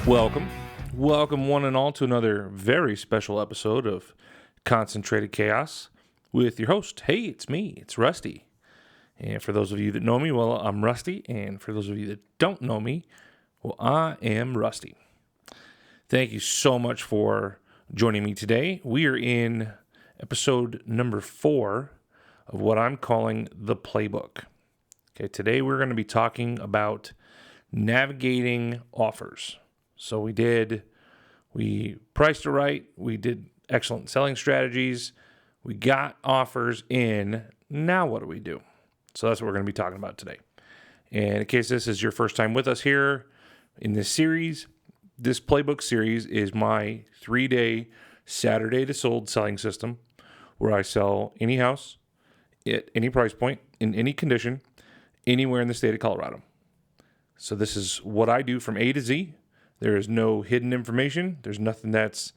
Welcome. Welcome, one and all, to another very special episode of Concentrated Chaos with your host. Hey, it's me. It's Rusty. And for those of you that know me, well, I'm Rusty. And for those of you that don't know me, well, I am Rusty. Thank you so much for joining me today. We are in episode number 4 of what I'm calling the Playbook. Okay, today we're going to be talking about navigating offers. So we priced it right. We did excellent selling strategies. We got offers in. Now what do we do? So that's what we're going to be talking about today. And in case this is your first time with us here in this series, this Playbook series is my 3-day Saturday to sold selling system where I sell any house at any price point, in any condition, anywhere in the state of Colorado. So this is what I do from A to Z. There is no hidden information. There's nothing that's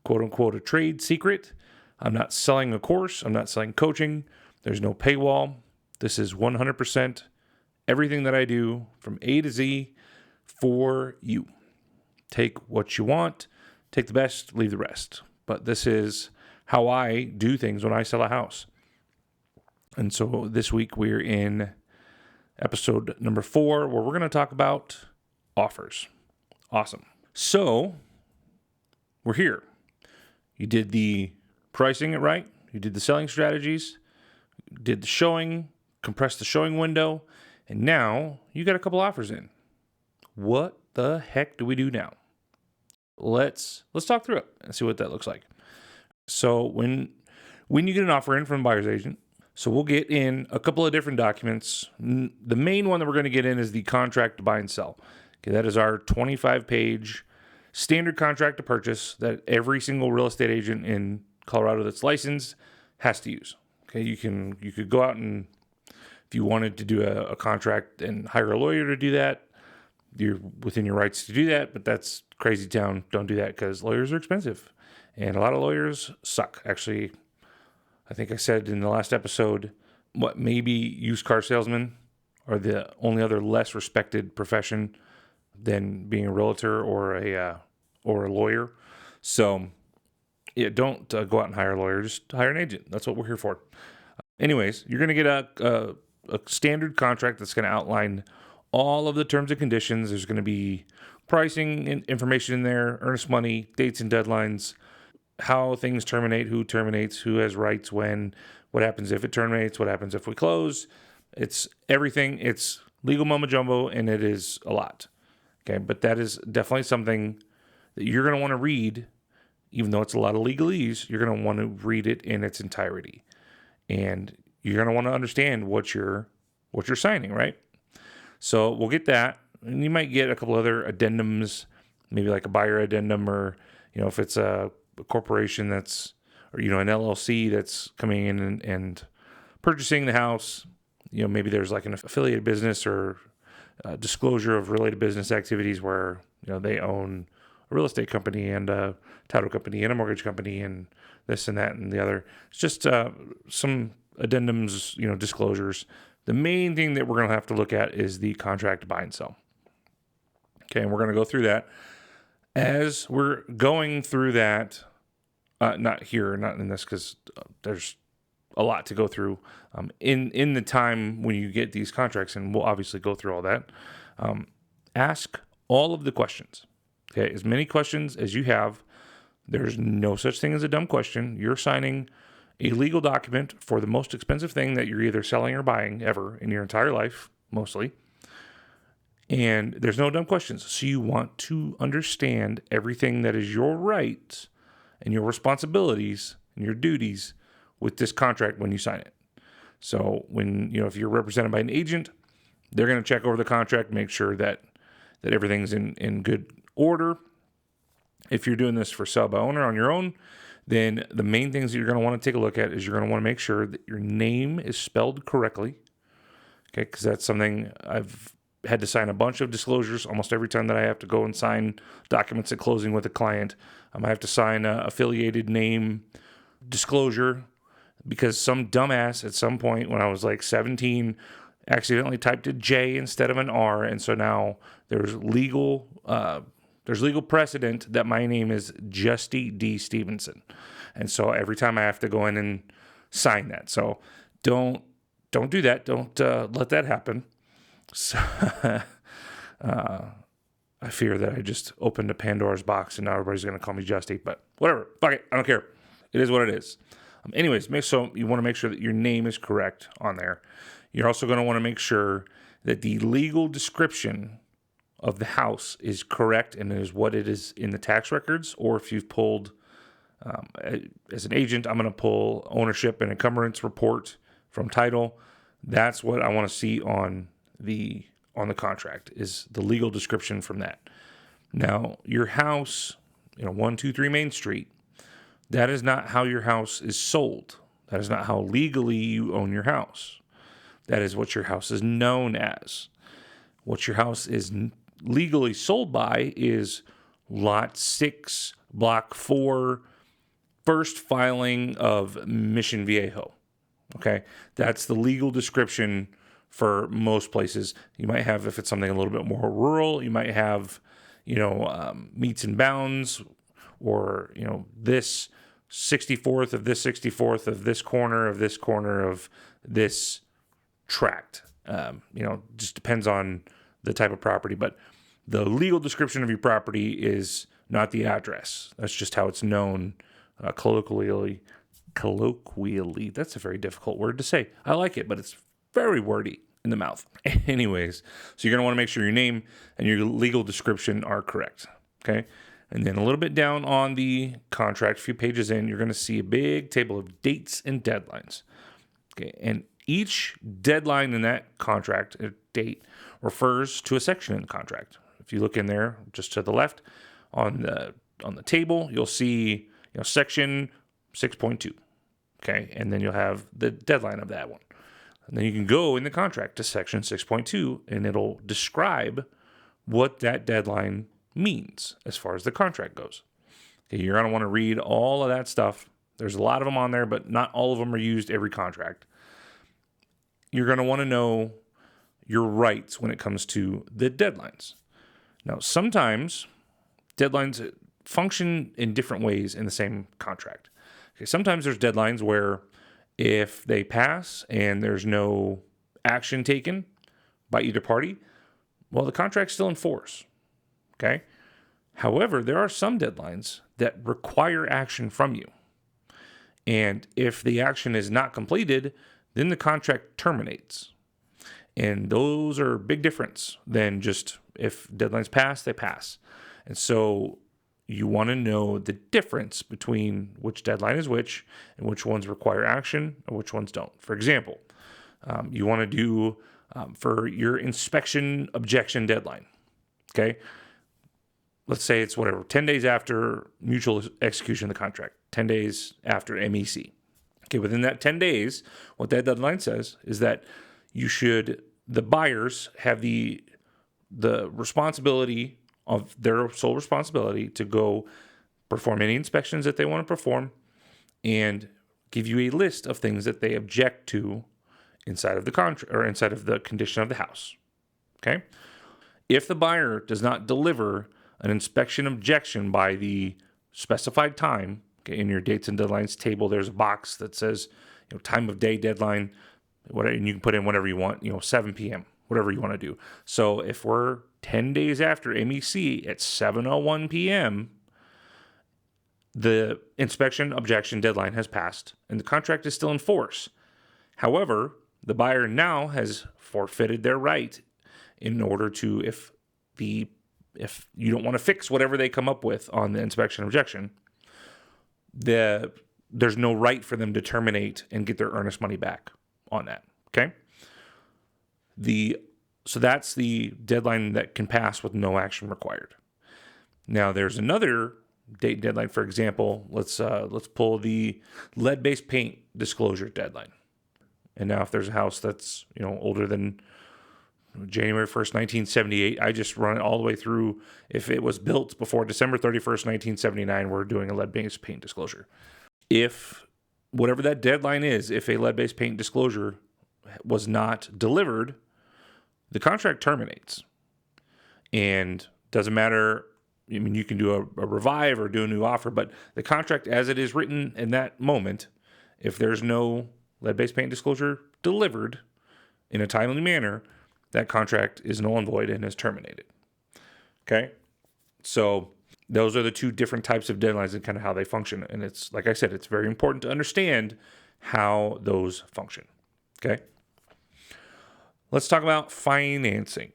quote unquote a trade secret. I'm not selling a course. I'm not selling coaching. There's no paywall. This is 100% everything that I do from A to Z for you. Take what you want, take the best, leave the rest. But this is how I do things when I sell a house. And so this week we're in episode number 4, where we're going to talk about offers. Awesome. So we're here. You did the pricing it right. You did the selling strategies, did the showing, compressed the showing window, and now you got a couple offers in. What the heck do we do now? Let's talk through it and see what that looks like. So when you get an offer in from a buyer's agent, so we'll get in a couple of different documents. The main one that we're going to get in is the contract to buy and sell. Okay, that is our 25-page standard contract to purchase that every single real estate agent in Colorado that's licensed has to use. Okay, you could go out and, if you wanted to do a contract and hire a lawyer to do that, you're within your rights to do that, but that's crazy town. Don't do that because lawyers are expensive. And a lot of lawyers suck. Actually, I think I said in the last episode, maybe used car salesmen are the only other less respected profession than being a realtor or a lawyer. So yeah, don't go out and hire a lawyer. Just hire an agent. That's what we're here for. Anyways, you're going to get a standard contract that's going to outline all of the terms and conditions. There's going to be pricing information in there, earnest money, dates and deadlines, how things terminate, who terminates, who has rights when, what happens if it terminates, what happens if we close. It's everything. It's legal mumbo jumbo, and it is a lot. Okay, but that is definitely something that you're going to want to read, even though it's a lot of legalese. You're going to want to read it in its entirety, and you're going to want to understand what you're signing, right? So we'll get that, and you might get a couple other addendums, maybe like a buyer addendum, or if it's a corporation that's, or an LLC that's coming in and purchasing the house. Maybe there's like an affiliated business or disclosure of related business activities where they own a real estate company and a title company and a mortgage company and this and that and the other. It's just some addendums, disclosures. The main thing that we're going to have to look at is the contract to buy and sell. Okay, and we're going to go through that. As we're going through that, not in this, because there's a lot to go through in the time when you get these contracts, and we'll obviously go through all that. Ask all of the questions. Okay, as many questions as you have. There's no such thing as a dumb question. You're signing a legal document for the most expensive thing that you're either selling or buying ever in your entire life, mostly. And there's no dumb questions. So you want to understand everything that is your rights and your responsibilities and your duties with this contract when you sign it. So when, if you're represented by an agent, they're going to check over the contract, make sure that everything's in good order. If you're doing this for sell by owner on your own, then the main things that you're going to want to take a look at is you're going to want to make sure that your name is spelled correctly. Okay, because that's something I've had to sign a bunch of disclosures almost every time that I have to go and sign documents at closing with a client. I have to sign a affiliated name disclosure because some dumbass at some point when I was like 17 accidentally typed a J instead of an R, and so now there's there's legal precedent that my name is Justy D. Stevenson. And so every time I have to go in and sign that. So don't do that. Don't let that happen. So, I fear that I just opened a Pandora's box and now everybody's going to call me Justy, but whatever. Fuck it. I don't care. It is what it is. Anyways, so you want to make sure that your name is correct on there. You're also going to want to make sure that the legal description of the house is correct and is what it is in the tax records, or if you've pulled, as an agent, I'm going to pull ownership and encumbrance report from title. That's what I want to see on the contract, is the legal description from that. Now, your house, 123 Main Street, that is not how your house is sold. That is not how legally you own your house. That is what your house is known as. What your house is legally sold by is Lot 6, Block 4, first filing of Mission Viejo. Okay? That's the legal description for most places. You might have, if it's something a little bit more rural, you might have, meets and bounds, or, this 64th of this 64th of this corner of this tract. Just depends on the type of property, but the legal description of your property is not the address. That's just how it's known colloquially. That's a very difficult word to say. I like it, but it's very wordy in the mouth. Anyways, so you're going to want to make sure your name and your legal description are correct. Okay. And then a little bit down on the contract, a few pages in, you're going to see a big table of dates and deadlines. Okay. And each deadline in that contract, date, refers to a section in the contract. If you look in there just to the left on the table, you'll see, section 6.2. Okay. And then you'll have the deadline of that one. And then you can go in the contract to section 6.2 and it'll describe what that deadline means as far as the contract goes. Okay, you're going to want to read all of that stuff. There's a lot of them on there, but not all of them are used every contract. You're going to want to know your rights when it comes to the deadlines. Now, sometimes deadlines function in different ways in the same contract. Okay, sometimes there's deadlines where if they pass and there's no action taken by either party, well, the contract's still in force. Okay? However, there are some deadlines that require action from you. And if the action is not completed, then the contract terminates. And those are a big difference than just if deadlines pass, they pass. And so you want to know the difference between which deadline is which and which ones require action and which ones don't. For example, you want to do for your inspection objection deadline. Okay. Let's say it's 10 days after mutual execution of the contract, 10 days after MEC. Okay. Within that 10 days, what that deadline says is that the buyers have the responsibility of their sole responsibility to go perform any inspections that they want to perform and give you a list of things that they object to inside of the contract or inside of the condition of the house. Okay? If the buyer does not deliver an inspection objection by the specified time, okay, in your dates and deadlines table, there's a box that says, time of day deadline, whatever, and you can put in whatever you want, 7 p.m., whatever you want to do. So if we're 10 days after MEC at 7:01 p.m., the inspection objection deadline has passed and the contract is still in force. However, the buyer now has forfeited their right in order to, if you don't want to fix whatever they come up with on the inspection objection, there's no right for them to terminate and get their earnest money back on that. Okay? So that's the deadline that can pass with no action required. Now there's another date deadline. For example, let's pull the lead-based paint disclosure deadline. And now if there's a house that's older than January 1st, 1978, I just run it all the way through. If it was built before December 31st, 1979, we're doing a lead-based paint disclosure. If whatever that deadline is, if a lead-based paint disclosure was not delivered, the contract terminates. And doesn't matter, I mean, you can do a revive or do a new offer, but the contract as it is written in that moment, if there's no lead-based paint disclosure delivered in a timely manner, that contract is null and void and is terminated. Okay? So those are the two different types of deadlines and kind of how they function. And it's, like I said, it's very important to understand how those function. Okay? Let's talk about financing,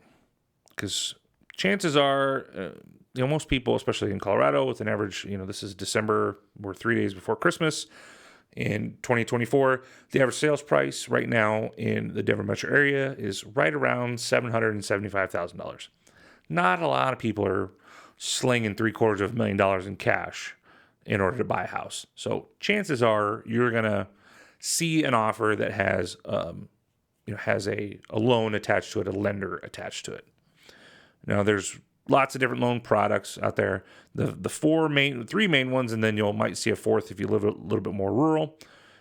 because chances are, most people, especially in Colorado, with an average, this is December, we're 3 days before Christmas. In 2024, the average sales price right now in the Denver metro area is right around $775,000. Not a lot of people are slinging $750,000 in cash in order to buy a house. So chances are you're going to see an offer that has, has a loan attached to it, a lender attached to it. Now, there's lots of different loan products out there. The three main ones, and then you might see a fourth if you live a little bit more rural.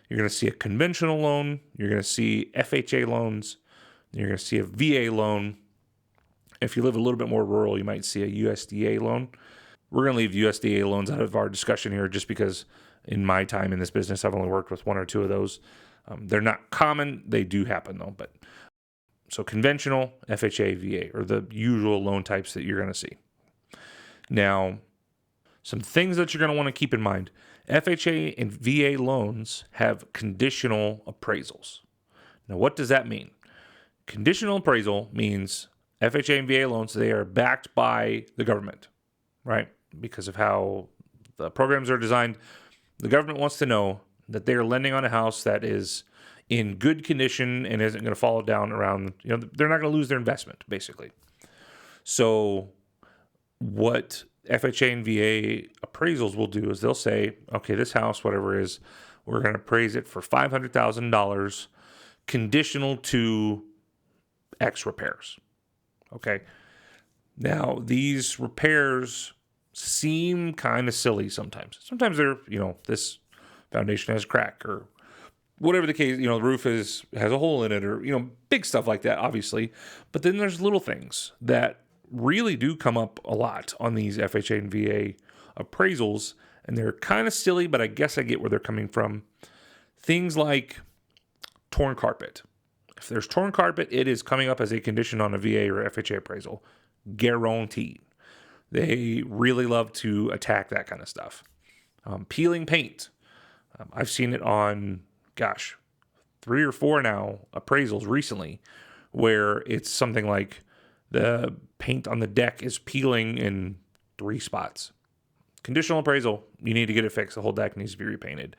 You're going to see a conventional loan. You're going to see FHA loans. You're going to see a VA loan. If you live a little bit more rural, you might see a USDA loan. We're going to leave USDA loans out of our discussion here just because in my time in this business, I've only worked with one or two of those. They're not common. They do happen, though. But so conventional, FHA, VA, or the usual loan types that you're going to see. Now, some things that you're going to want to keep in mind. FHA and VA loans have conditional appraisals. Now, what does that mean? Conditional appraisal means FHA and VA loans, they are backed by the government, right? Because of how the programs are designed, the government wants to know that they are lending on a house that is in good condition and isn't going to fall down around, they're not going to lose their investment, basically. So what FHA and VA appraisals will do is they'll say, okay, this house, whatever it is, we're going to appraise it for $500,000 conditional to X repairs. Okay. Now, these repairs seem kind of silly sometimes. Sometimes they're, this foundation has a crack or whatever the case, the roof has a hole in it or, big stuff like that, obviously. But then there's little things that really do come up a lot on these FHA and VA appraisals, and they're kind of silly, but I guess I get where they're coming from. Things like torn carpet. If there's torn carpet, it is coming up as a condition on a VA or FHA appraisal. Guaranteed. They really love to attack that kind of stuff. Peeling paint. I've seen it on, 3 or 4 now appraisals recently where it's something like the paint on the deck is peeling in 3 spots. Conditional appraisal, you need to get it fixed. The whole deck needs to be repainted.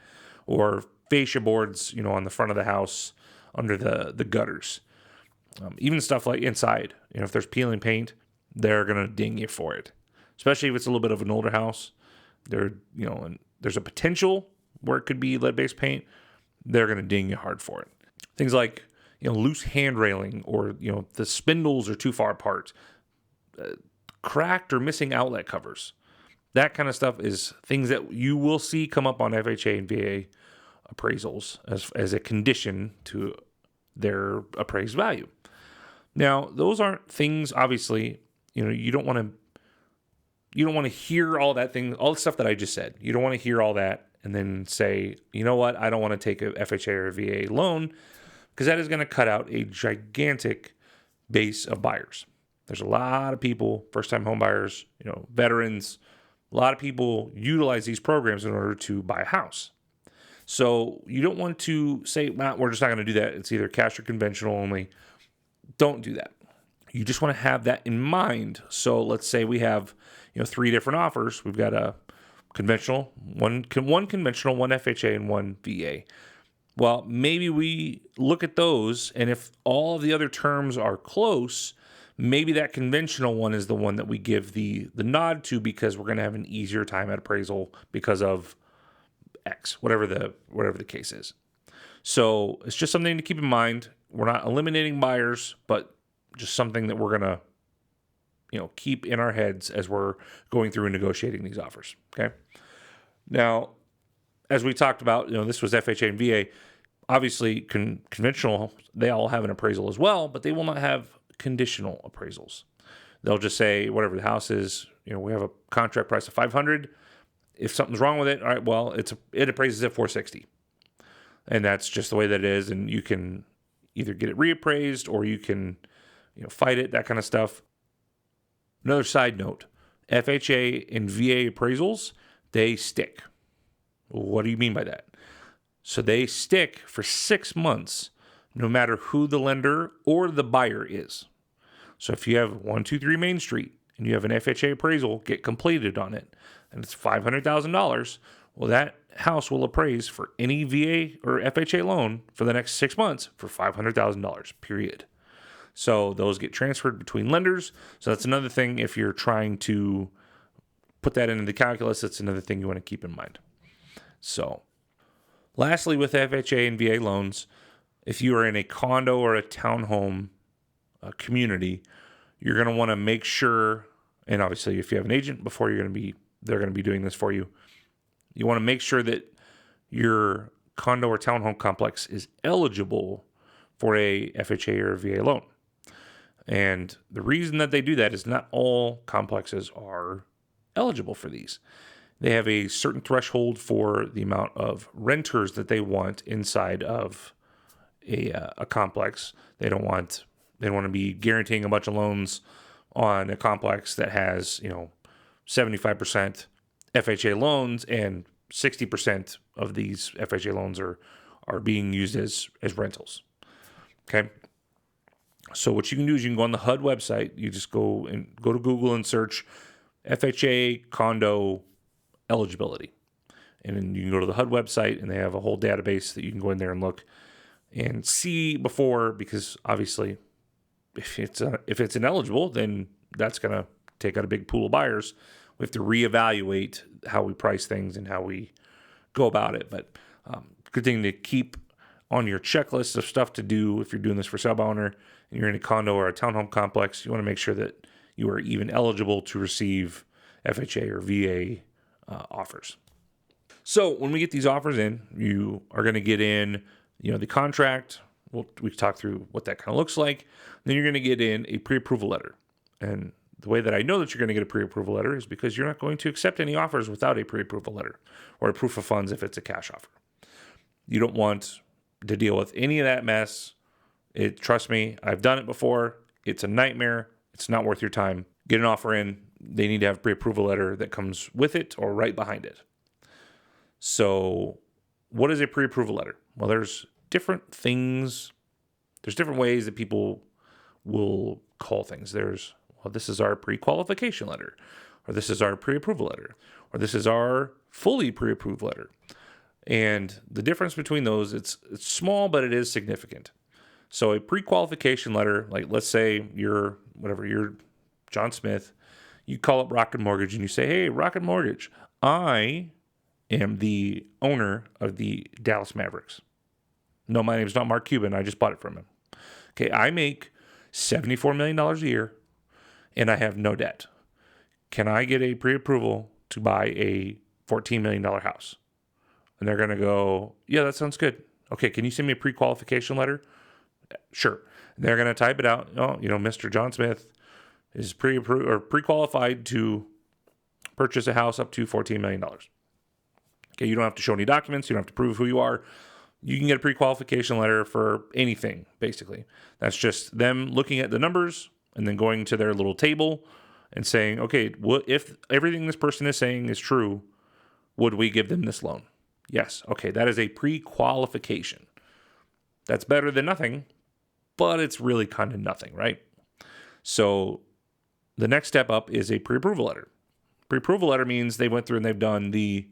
Or fascia boards, on the front of the house under the gutters. Even stuff like inside, if there's peeling paint, they're going to ding you for it. Especially if it's a little bit of an older house. And there's a potential where it could be lead-based paint. They're going to ding you hard for it. Things like, loose hand railing or, the spindles are too far apart. Cracked or missing outlet covers. That kind of stuff is things that you will see come up on FHA and VA appraisals as a condition to their appraised value. Now, those aren't things, obviously, you don't want to hear all the stuff that I just said. You don't want to hear all that and then say, you know what, I don't want to take a FHA or a VA loan, because that is going to cut out a gigantic base of buyers. There's a lot of people, first-time home buyers, veterans, a lot of people utilize these programs in order to buy a house. So you don't want to say, we're just not going to do that. It's either cash or conventional only. Don't do that. You just want to have that in mind. So let's say we have, 3 different offers. We've got a conventional, one conventional, one FHA, and one VA. Well, maybe we look at those, and if all of the other terms are close, maybe that conventional one is the one that we give the nod to because we're going to have an easier time at appraisal because of X, whatever the case is. So it's just something to keep in mind. We're not eliminating buyers, but just something that we're going to, keep in our heads as we're going through and negotiating these offers. Okay. Now, as we talked about, this was FHA and VA. Obviously, conventional, they all have an appraisal as well, but they will not have conditional appraisals. They'll just say whatever the house is, we have a contract price of $500. If something's wrong with it, all right, well, it appraises at $460. And that's just the way that it is. And you can either get it reappraised or you can, fight it, that kind of stuff. Another side note, FHA and VA appraisals, they stick. What do you mean by that? So they stick for 6 months, no matter who the lender or the buyer is. So if you have 123 Main Street and you have an FHA appraisal get completed on it, and it's $500,000, well, that house will appraise for any VA or FHA loan for the next 6 months for $500,000, period. So those get transferred between lenders. So that's another thing. If you're trying to put that into the calculus, that's another thing you want to keep in mind. So lastly, with FHA and VA loans, if you are in a condo or a townhome community, you're going to want to make sure, and obviously if you have an agent before they're going to be doing this for you, you want to make sure that your condo or townhome complex is eligible for a FHA or VA loan. And the reason that they do that is not all complexes are eligible for these. They have a certain threshold for the amount of renters that they want inside of a complex. They don't want to be guaranteeing a bunch of loans on a complex that has 75% FHA loans and 60% of these FHA loans are being used as rentals. Okay. So what you can do is you can go on the HUD website. You just go to Google and search FHA condo eligibility. And then you can go to the HUD website and they have a whole database that you can go in there and look and see before, because obviously if it's ineligible, then that's going to take out a big pool of buyers. We have to reevaluate how we price things and how we go about it. But good thing to keep on your checklist of stuff to do if you're doing this for sub-owner and you're in a condo or a townhome complex. You want to make sure that you are even eligible to receive FHA or VA offers. So when we get these offers in, you are going to get in, the contract. We talk through what that kind of looks like. Then you're going to get in a pre-approval letter. And the way that I know that you're going to get a pre-approval letter is because you're not going to accept any offers without a pre-approval letter or a proof of funds if it's a cash offer. You don't want to deal with any of that mess. Trust me, I've done it before. It's a nightmare. It's not worth your time. Get an offer in. They need to have a pre-approval letter that comes with it or right behind it. So what is a pre-approval letter? Well, there's different things. There's different ways that people will call things. This is our pre-qualification letter, or this is our pre-approval letter, or this is our fully pre-approved letter. And the difference between those, it's small, but it is significant. So a pre-qualification letter, like let's say you're John Smith, you call up Rocket Mortgage and you say, hey, Rocket Mortgage, I am the owner of the Dallas Mavericks. No, my name's not Mark Cuban. I just bought it from him. Okay, I make $74 million a year and I have no debt. Can I get a pre-approval to buy a $14 million house? And they're going to go, yeah, that sounds good. Okay, can you send me a pre-qualification letter? Sure. And they're going to type it out. Oh, Mr. John Smith is pre-approved or pre-qualified to purchase a house up to $14 million. Okay, you don't have to show any documents. You don't have to prove who you are. You can get a pre-qualification letter for anything, basically. That's just them looking at the numbers and then going to their little table and saying, okay, if everything this person is saying is true, would we give them this loan? Yes. Okay, that is a pre-qualification. That's better than nothing, but it's really kind of nothing, right? So the next step up is a pre-approval letter. Pre-approval letter means they went through and they've done the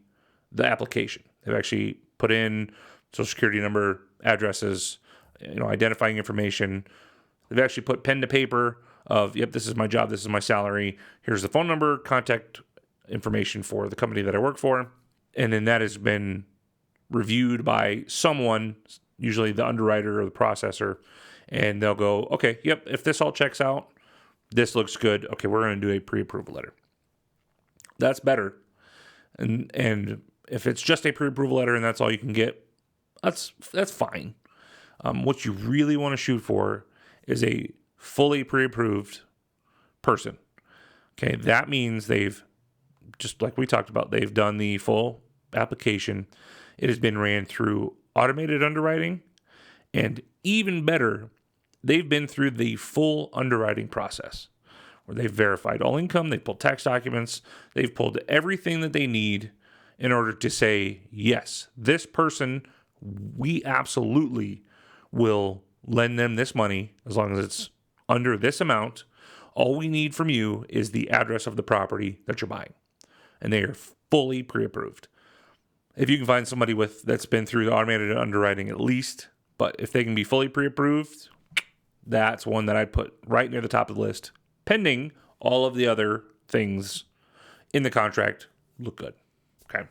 application. They've actually put in social security number, addresses, identifying information. They've actually put pen to paper of, yep, this is my job, this is my salary. Here's the phone number, contact information for the company that I work for. And then that has been reviewed by someone, usually the underwriter or the processor, and they'll go, okay, yep, if this all checks out, this looks good. Okay, we're going to do a pre-approval letter. That's better. And if it's just a pre-approval letter and that's all you can get, that's fine. What you really want to shoot for is a fully pre-approved person. Okay, that means they've, just like we talked about, they've done the full application. It has been ran through automated underwriting, and even better, they've been through the full underwriting process where they've verified all income, they've pulled tax documents, they've pulled everything that they need in order to say, yes, this person, we absolutely will lend them this money as long as it's under this amount. All we need from you is the address of the property that you're buying. And they are fully pre-approved. If you can find somebody that's been through the automated underwriting at least, but if they can be fully pre-approved, that's one that I'd put right near the top of the list, pending all of the other things in the contract look good. Okay.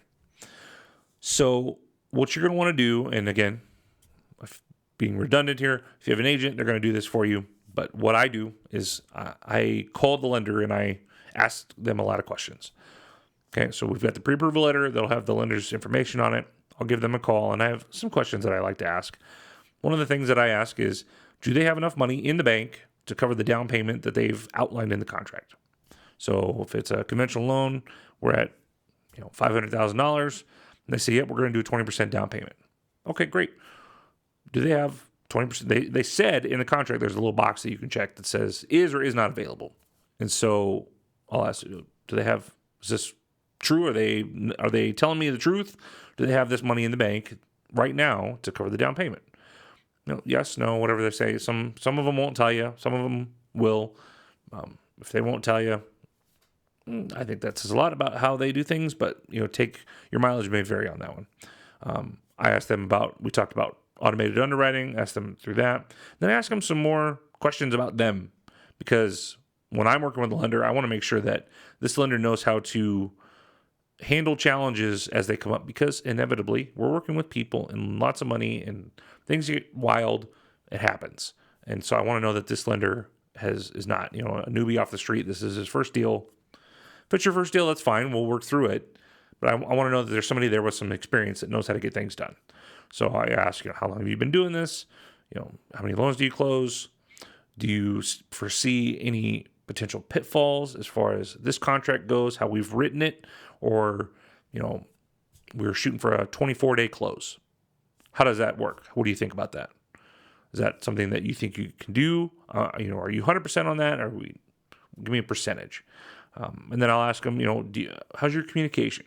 So what you're going to want to do, and again, being redundant here, if you have an agent, they're going to do this for you. But what I do is I called the lender and I asked them a lot of questions. Okay, so we've got the pre-approval letter. They'll have the lender's information on it. I'll give them a call, and I have some questions that I like to ask. One of the things that I ask is, do they have enough money in the bank to cover the down payment that they've outlined in the contract? So if it's a conventional loan, we're at $500,000, and they say, yep, we're going to do a 20% down payment. Okay, great. Do they have 20%? They said in the contract there's a little box that you can check that says is or is not available. And so I'll ask you, is this true? Are they telling me the truth? Do they have this money in the bank right now to cover the down payment? Yes, no, whatever they say. Some of them won't tell you. Some of them will. If they won't tell you, I think that says a lot about how they do things. But take your mileage may vary on that one. I asked them we talked about automated underwriting. Asked them through that. Then I asked them some more questions about them, because when I'm working with a lender, I want to make sure that this lender knows how to handle challenges as they come up, because inevitably we're working with people and lots of money and things get wild. It happens. And so I want to know that this lender is not, a newbie off the street. This is his first deal. If it's your first deal, that's fine. We'll work through it. But I want to know that there's somebody there with some experience that knows how to get things done. So I ask, how long have you been doing this? How many loans do you close? Do you foresee any potential pitfalls as far as this contract goes, how we've written it? Or, we're shooting for a 24-day close. How does that work? What do you think about that? Is that something that you think you can do? Are you 100% on that? Or give me a percentage. And then I'll ask them, how's your communication?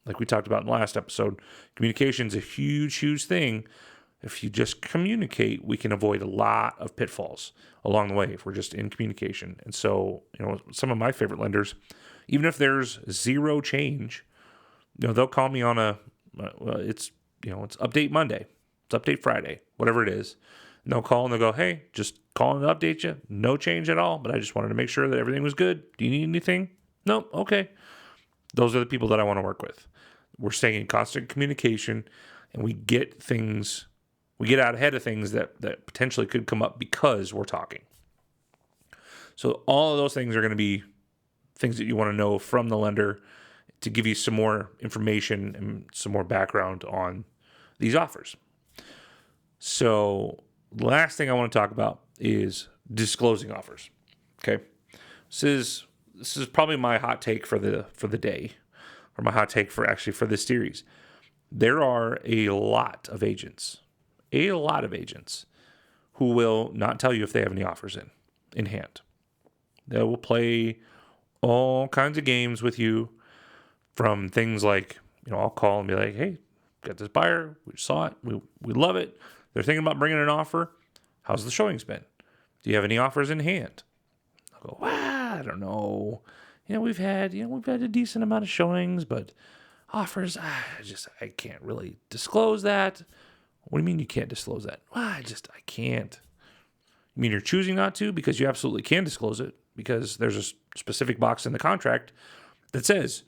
Like we talked about in the last episode, communication is a huge, huge thing. If you just communicate, we can avoid a lot of pitfalls along the way if we're just in communication. And so, some of my favorite lenders, even if there's zero change, they'll call me on it's update Monday, it's update Friday, whatever it is. And they'll call and they'll go, hey, just calling to update you. No change at all, but I just wanted to make sure that everything was good. Do you need anything? Nope. Okay. Those are the people that I want to work with. We're staying in constant communication, and we get out ahead of things that potentially could come up because we're talking. So all of those things are going to be things that you want to know from the lender to give you some more information and some more background on these offers. So the last thing I want to talk about is disclosing offers. Okay. This is probably my hot take for the day, or my hot take for this series. There are a lot of agents who will not tell you if they have any offers in hand. They will play all kinds of games with you, from things like, I'll call and be like, hey, got this buyer. We saw it. We love it. They're thinking about bringing an offer. How's the showings been? Do you have any offers in hand? I'll go, I don't know. We've had a decent amount of showings, but offers, I can't really disclose that. What do you mean you can't disclose that? I can't. You mean you're choosing not to? Because you absolutely can disclose it, because there's a specific box in the contract that says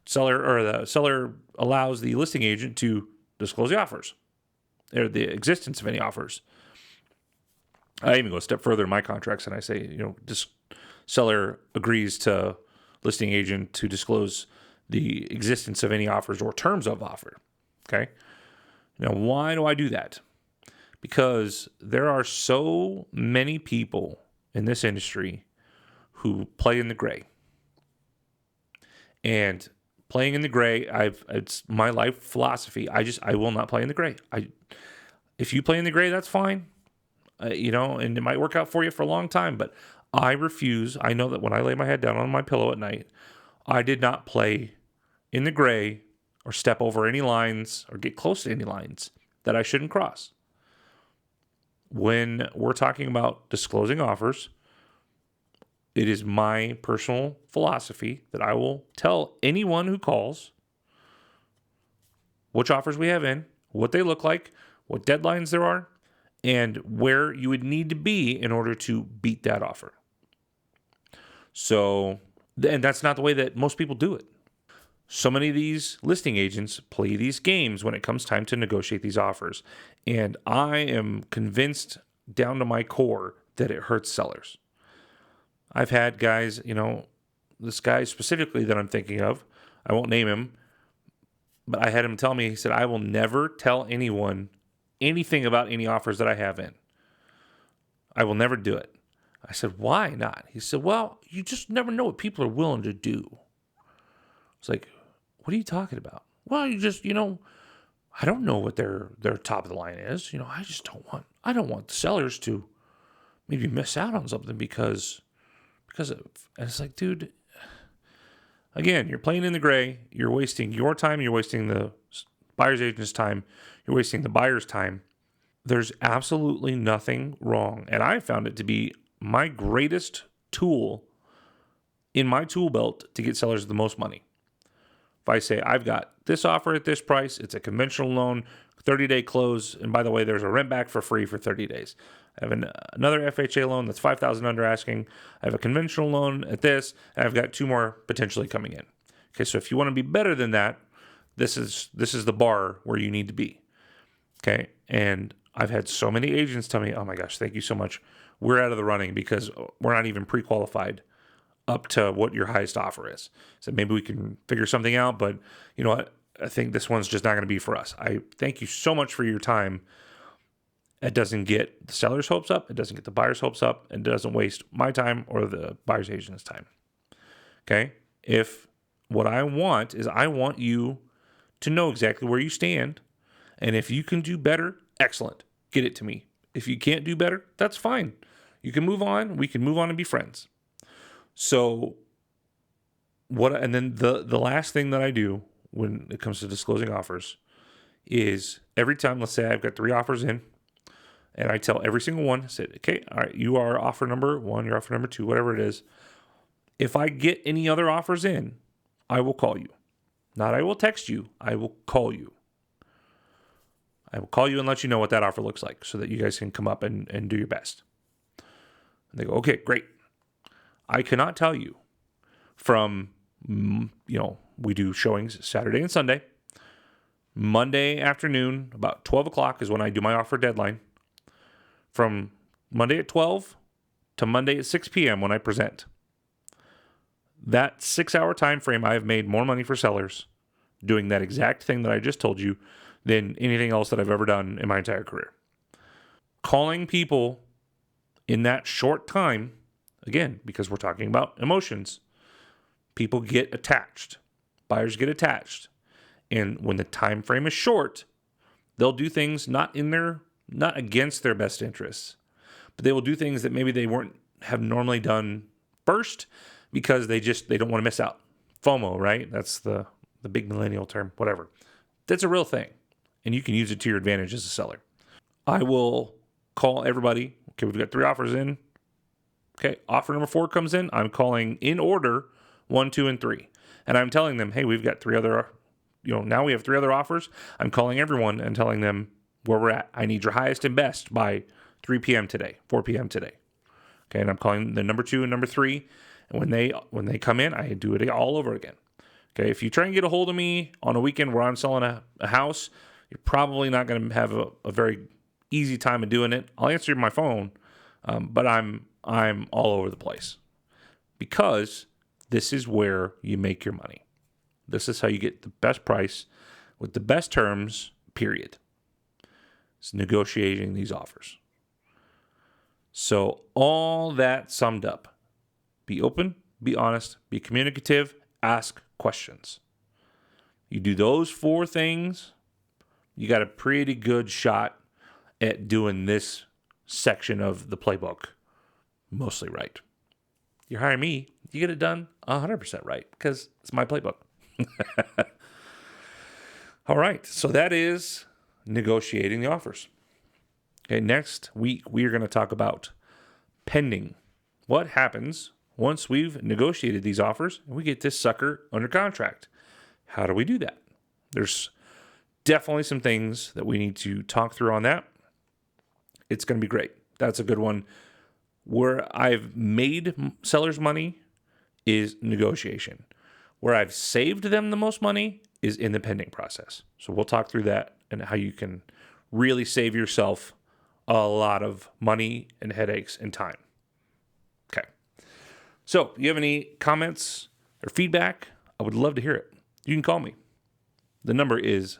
the seller allows the listing agent to disclose the offers, or the existence of any offers. I even go a step further in my contracts, and I say, seller agrees to listing agent to disclose the existence of any offers or terms of offer. Okay. Now, why do I do that? Because there are so many people in this industry who play in the gray. And playing in the gray, it's my life philosophy. I will not play in the gray. If you play in the gray, that's fine. And it might work out for you for a long time, but I refuse. I know that when I lay my head down on my pillow at night, I did not play in the gray or step over any lines or get close to any lines that I shouldn't cross. When we're talking about disclosing offers, it is my personal philosophy that I will tell anyone who calls which offers we have in, what they look like, what deadlines there are, and where you would need to be in order to beat that offer. So, and that's not the way that most people do it. So many of these listing agents play these games when it comes time to negotiate these offers. And I am convinced down to my core that it hurts sellers. I've had guys, this guy specifically that I'm thinking of, I won't name him, but I had him tell me, he said, I will never tell anyone anything about any offers that I have in. I will never do it. I said, why not? He said, well, you just never know what people are willing to do. It's like, what are you talking about? Well, you just, I don't know what their top of the line is. I don't want the sellers to maybe miss out on something because of, and it's like, dude, again, you're playing in the gray. You're wasting your time. You're wasting the buyer's agent's time. You're wasting the buyer's time. There's absolutely nothing wrong. And I found it to be my greatest tool in my tool belt to get sellers the most money. If I say, I've got this offer at this price, it's a conventional loan, 30-day close, and by the way, there's a rent back for free for 30 days. I have another FHA loan that's $5,000 under asking. I have a conventional loan at this, and I've got two more potentially coming in. Okay, so if you want to be better than that, this is the bar where you need to be. Okay, and I've had so many agents tell me, oh my gosh, thank you so much. We're out of the running because we're not even pre-qualified up to what your highest offer is. So maybe we can figure something out, but you know what? I think this one's just not going to be for us. I thank you so much for your time. It doesn't get the seller's hopes up. It doesn't get the buyer's hopes up. It doesn't waste my time or the buyer's agent's time. Okay? If what I want is I want you to know exactly where you stand. And if you can do better, excellent. Get it to me. If you can't do better, that's fine. You can move on. We can move on and be friends. So and then the last thing that I do when it comes to disclosing offers is every time, let's say I've got 3 offers in, and I tell every single one, I said, okay, all right, you are offer number 1, you're offer number 2, whatever it is. If I get any other offers in, I will call you. Not I will text you, I will call you. I will call you and let you know what that offer looks like so that you guys can come up and do your best. And they go, okay, great. I cannot tell you from, we do showings Saturday and Sunday. Monday afternoon, about 12 o'clock is when I do my offer deadline. From Monday at 12 to Monday at 6 p.m. when I present. That 6-hour time frame, I have made more money for sellers doing that exact thing that I just told you than anything else that I've ever done in my entire career. Calling people in that short time, again, because we're talking about emotions, people get attached. Buyers get attached. And when the time frame is short, they'll do things not against their best interests, but they will do things that maybe they have normally done first because they don't want to miss out. FOMO, right? That's the big millennial term, whatever. That's a real thing, and you can use it to your advantage as a seller. I will call everybody. Okay, we've got 3 offers in. Okay, offer number 4 comes in. I'm calling in order 1, 2, and 3. And I'm telling them, hey, we've got 3 other, now we have 3 other offers. I'm calling everyone and telling them where we're at. I need your highest and best by 3 p.m. today, 4 p.m. today. Okay, and I'm calling the number 2 and number 3. And when they come in, I do it all over again. Okay, if you try and get a hold of me on a weekend where I'm selling a house, you're probably not going to have a very easy time of doing it. I'll answer my phone, but I'm all over the place because this is where you make your money. This is how you get the best price with the best terms, period. It's negotiating these offers. So all that summed up, be open, be honest, be communicative, ask questions. You do those 4 things, you got a pretty good shot at doing this section of the playbook mostly right. You hire me, you get it done 100% right because it's my playbook. All right, so that is negotiating the offers. Okay, next week we are going to talk about pending. What happens once we've negotiated these offers and we get this sucker under contract? How do we do that? There's definitely some things that we need to talk through on that. It's going to be great. That's a good one. Where I've made sellers money is negotiation. Where I've saved them the most money is in the pending process. So we'll talk through that and how you can really save yourself a lot of money and headaches and time. Okay. So, you have any comments or feedback? I would love to hear it. You can call me. The number is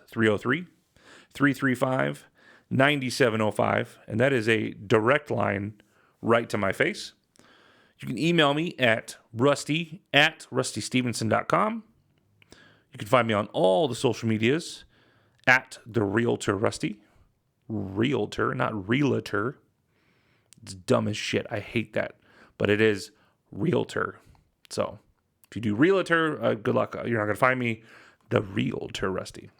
303-335-9705, and that is a direct line right to my face. You can email me at rusty@rustystevenson.com. You can find me on all the social medias at the Realtor Rusty. Realtor, not realtor. It's dumb as shit. I hate that. But it is Realtor. So if you do Realtor, good luck. You're not going to find me. The Realtor Rusty.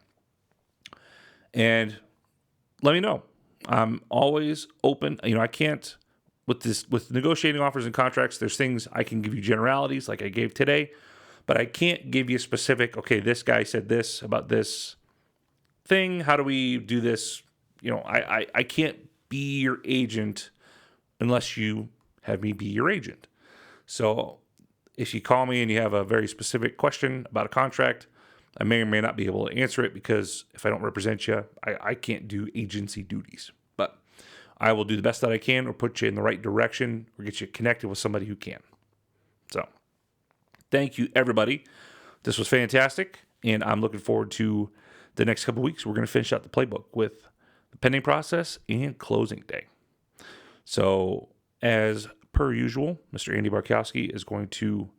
And let me know. I'm always open. I can't, with negotiating offers and contracts, there's things I can give you generalities like I gave today, but I can't give you specific, okay, this guy said this about this thing. How do we do this? I can't be your agent unless you have me be your agent. So if you call me and you have a very specific question about a contract, I may or may not be able to answer it because if I don't represent you, I can't do agency duties. But I will do the best that I can or put you in the right direction or get you connected with somebody who can. So thank you, everybody. This was fantastic, and I'm looking forward to the next couple of weeks. We're going to finish out the playbook with the pending process and closing day. So as per usual, Mr. Andy Barkowski is going to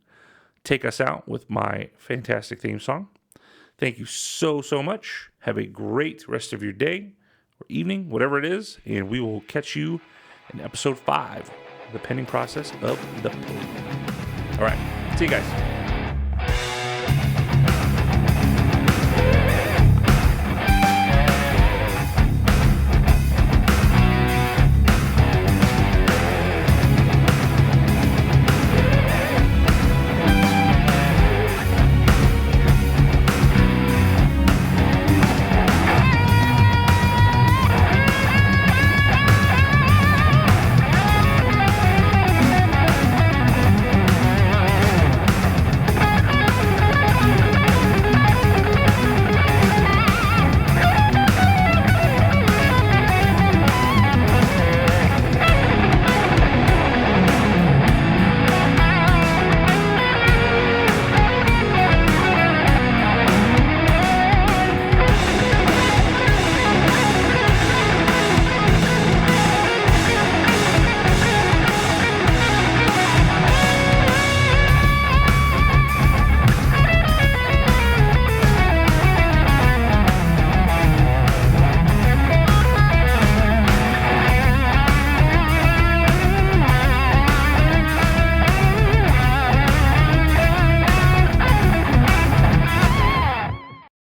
take us out with my fantastic theme song. Thank you so much. Have a great rest of your day or evening, whatever it is, and we will catch you in episode 5, the pending process of the playbook. All right, see you guys.